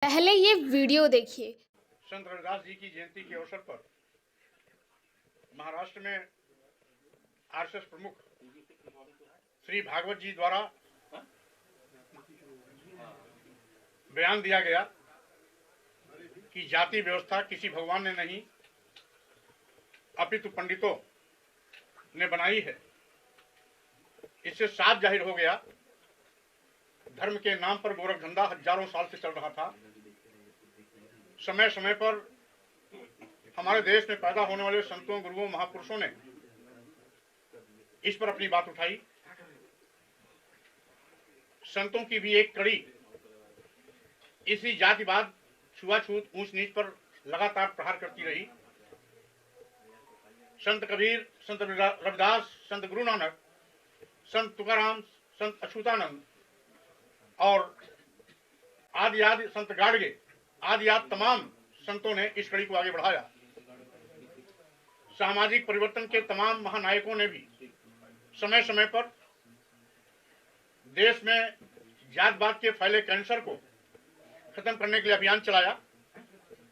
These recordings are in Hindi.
पहले ये वीडियो देखिए। संत रविदास जी की जयंती के अवसर पर महाराष्ट्र में आरएसएस प्रमुख श्री भागवत जी द्वारा बयान दिया गया कि जाति व्यवस्था किसी भगवान ने नहीं अपितु पंडितों ने बनाई है। इससे साफ जाहिर हो गया धर्म के नाम पर गोरख धंधा हजारों साल से चल रहा था। समय समय पर हमारे देश में पैदा होने वाले संतों, गुरुओं, महापुरुषों ने इस पर अपनी बात उठाई। संतों की भी एक कड़ी इसी जातिवाद, छुआछूत, ऊंच नीच पर लगातार प्रहार करती रही। संत कबीर, संत रविदास, संत गुरु नानक, संत तुकाराम, संत अछूतानंद और आदि आदि संत गाडगे आदि तमाम संतों ने इस कड़ी को आगे बढ़ाया। सामाजिक परिवर्तन के तमाम महानायकों ने भी समय समय पर देश में जातवाद के फैले कैंसर को खत्म करने के लिए अभियान चलाया।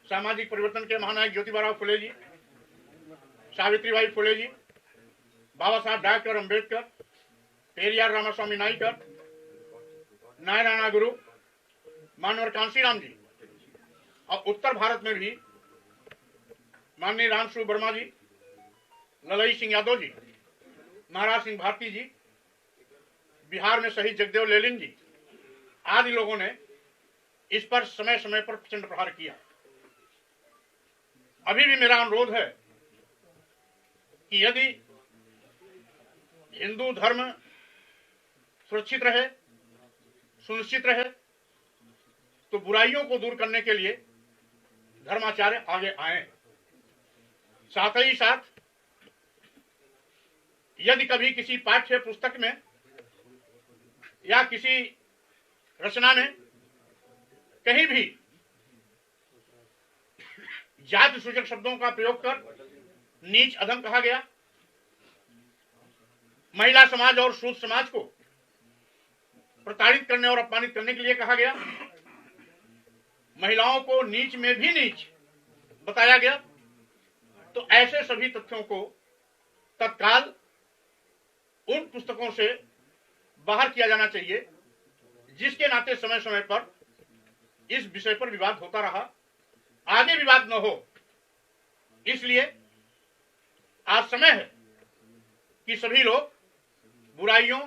सामाजिक परिवर्तन के महानायक ज्योतिबा फुले जी, सावित्रीबाई फुले जी, बाबा साहब डॉक्टर अम्बेडकर, पेरियार रामास्वामी नाइकर, नारायण गुरु, मानवर कांशीराम जी, और उत्तर भारत में भी माननीय रामस्वरूप वर्मा जी, ललई सिंह यादव जी, महाराज सिंह भारती जी, बिहार में शहीद जगदेव लेलिन जी आदि लोगों ने इस पर समय समय पर प्रचंड प्रहार किया। अभी भी मेरा अनुरोध है कि यदि हिंदू धर्म सुरक्षित रहे, सुनिश्चित रहे, तो बुराइयों को दूर करने के लिए धर्माचार्य आगे आए। साथ ही साथ यदि कभी किसी पाठ्य पुस्तक में या किसी रचना में कहीं भी जाति सूचक शब्दों का प्रयोग कर नीच अधम कहा गया, महिला समाज और शूद्र समाज को प्रताड़ित करने और अपमानित करने के लिए कहा गया, महिलाओं को नीच में भी नीच बताया गया, तो ऐसे सभी तथ्यों को तत्काल उन पुस्तकों से बाहर किया जाना चाहिए जिसके नाते समय समय पर इस विषय पर विवाद होता रहा, आगे विवाद न हो। इसलिए आज समय है कि सभी लोग बुराइयों,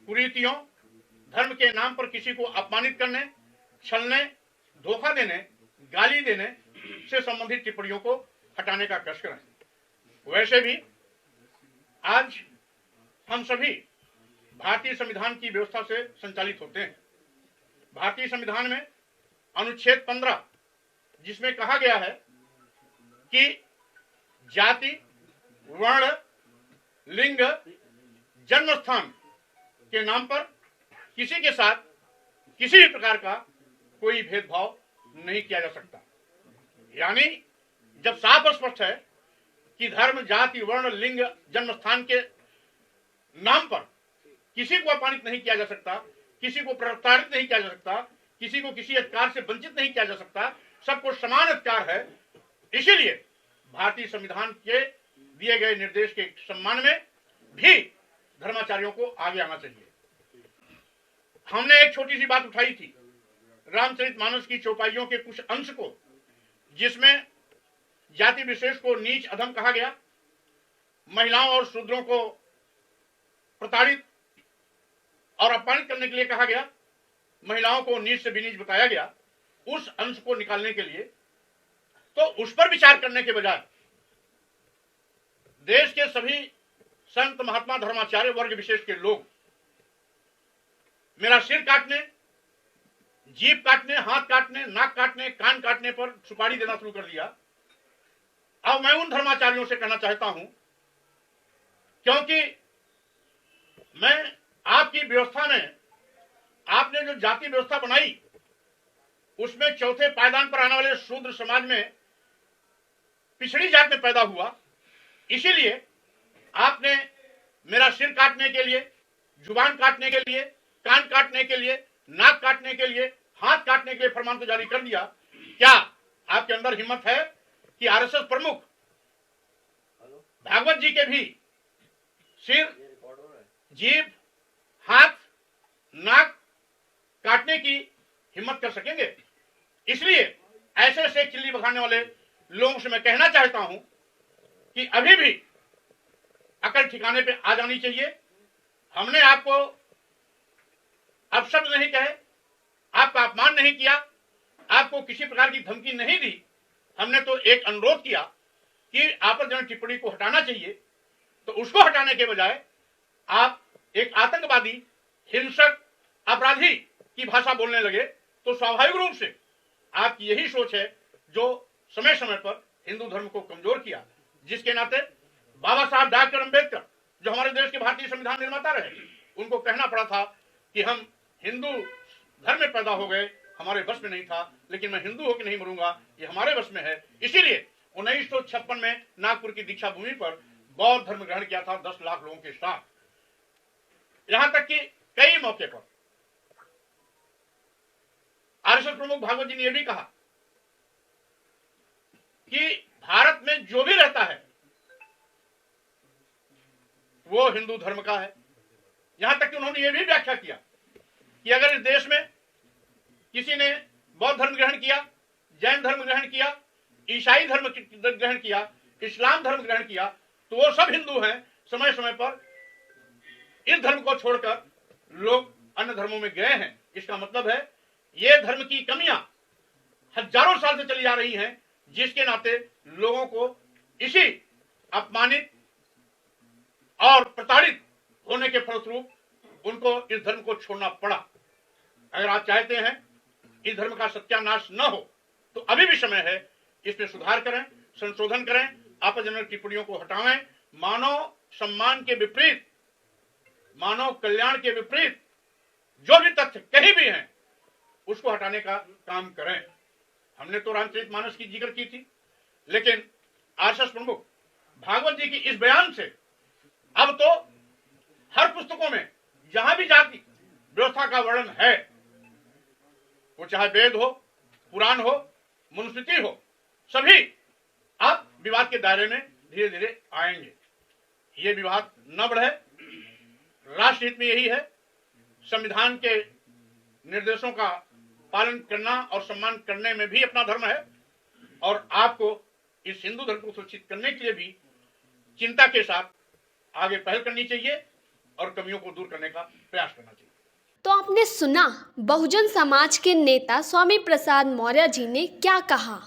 कुरीतियों, धर्म के नाम पर किसी को अपमानित करने, छलने, धोखा देने, गाली देने से संबंधित टिप्पणियों को हटाने का कष्ट करें। वैसे भी आज हम सभी भारतीय संविधान की व्यवस्था से संचालित होते हैं। भारतीय संविधान में अनुच्छेद 15 जिसमें कहा गया है कि जाति, वर्ण, लिंग, जन्म स्थान के नाम पर किसी के साथ किसी भी प्रकार का कोई भेदभाव नहीं किया जा सकता। यानी जब साफ और स्पष्ट है कि धर्म, जाति, वर्ण, लिंग, जन्म स्थान के नाम पर किसी को अपमानित नहीं किया जा सकता, किसी को प्रताड़ित नहीं किया जा सकता, किसी को किसी अधिकार से वंचित नहीं किया जा सकता, सबको समान अधिकार है। इसीलिए भारतीय संविधान के दिए गए निर्देश के सम्मान में भी धर्माचार्यों को आगे आना चाहिए। हमने एक छोटी सी बात उठाई थी रामचरितमानस की चौपाइयों के कुछ अंश को, जिसमें जाति विशेष को नीच अधम कहा गया, महिलाओं और शूद्रों को प्रताड़ित और अपमानित करने के लिए कहा गया, महिलाओं को नीच से भी नीच बताया गया। उस अंश को निकालने के लिए तो उस पर विचार करने के बजाय देश के सभी संत, महात्मा, धर्माचार्य वर्ग विशेष के लोग मेरा सिर काटने, जीभ काटने, हाथ काटने, नाक काटने, कान काटने पर सुपारी देना शुरू कर दिया। अब मैं उन धर्माचार्यों से कहना चाहता हूं, क्योंकि मैं आपकी व्यवस्था में, आपने जो जाति व्यवस्था बनाई उसमें चौथे पायदान पर आने वाले शूद्र समाज में पिछड़ी जात में पैदा हुआ। इसीलिए आपने मेरा सिर काटने के लिए, जुबान काटने के लिए, कान काटने के लिए, नाक काटने के लिए, हाथ काटने के फरमान को जारी कर दिया, क्या आपके अंदर हिम्मत है कि आरएसएस प्रमुख भागवत जी के भी सिर, जीभ, हाथ, नाक काटने की हिम्मत कर सकेंगे? इसलिए ऐसे ऐसे चिल्ली बखाने वाले लोगों से मैं कहना चाहता हूं कि अभी भी अकल ठिकाने पे आ जानी चाहिए। हमने आपको अपशब्द नहीं कहे, आपका अपमान नहीं किया, आपको किसी प्रकार की धमकी नहीं दी। हमने तो एक अनुरोध किया कि आपत्तिजनक टिप्पणी को हटाना चाहिए, तो उसको हटाने के बजाय आप एक आतंकवादी, हिंसक, अपराधी की भाषा बोलने लगे, तो स्वाभाविक रूप से आपकी यही सोच है जो समय समय पर हिंदू धर्म को कमजोर किया, जिसके नाते बाबा साहब डॉक्टर अंबेडकर जो हमारे देश के भारतीय संविधान निर्माता रहे, उनको कहना पड़ा था कि हम हिंदू धर्म में पैदा हो गए, हमारे बस में नहीं था, लेकिन मैं हिंदू होकर नहीं मरूंगा, ये हमारे बस में है। इसीलिए 1956 में नागपुर की दीक्षा भूमि पर बौद्ध धर्म ग्रहण किया था 10 लाख लोगों के साथ। यहां तक कि कई मौके पर आरएसएस प्रमुख भागवत जी ने यह भी कहा कि भारत में जो भी रहता है वो हिंदू धर्म का है। यहां तक कि उन्होंने यह भी व्याख्या किया कि अगर इस देश में किसी ने बौद्ध धर्म ग्रहण किया, जैन धर्म ग्रहण किया, ईसाई धर्म ग्रहण किया, इस्लाम धर्म ग्रहण किया, तो वो सब हिंदू हैं। समय समय पर इस धर्म को छोड़कर लोग अन्य धर्मों में गए हैं। इसका मतलब है ये धर्म की कमियां हजारों साल से चली आ रही हैं, जिसके नाते लोगों को इसी अपमानित और प्रताड़ित होने के फलस्वरूप उनको इस धर्म को छोड़ना पड़ा। अगर आप चाहते हैं इस धर्म का सत्यानाश न हो, तो अभी भी समय है, इसमें सुधार करें, संशोधन करें, आपत्तिजनक टिप्पणियों को हटावें, मानव सम्मान के विपरीत, मानव कल्याण के विपरीत जो भी तथ्य कहीं भी हैं उसको हटाने का काम करें। हमने तो रामचरितमानस की जिक्र की थी, लेकिन आरएसएस प्रमुख भागवत जी की इस बयान से अब तो हर पुस्तकों में जहां भी जाति व्यवस्था का वर्णन है, वो चाहे वेद हो, पुराण हो, मनुस्मृति हो, सभी अब विवाद के दायरे में धीरे धीरे आएंगे। ये विवाद न बढ़े, राष्ट्रहित में यही है। संविधान के निर्देशों का पालन करना और सम्मान करने में भी अपना धर्म है, और आपको इस हिंदू धर्म को सुरक्षित करने के लिए भी चिंता के साथ आगे पहल करनी चाहिए और कमियों को दूर करने का प्रयास करना चाहिए। तो आपने सुना बहुजन समाज के नेता स्वामी प्रसाद मौर्य जी ने क्या कहा।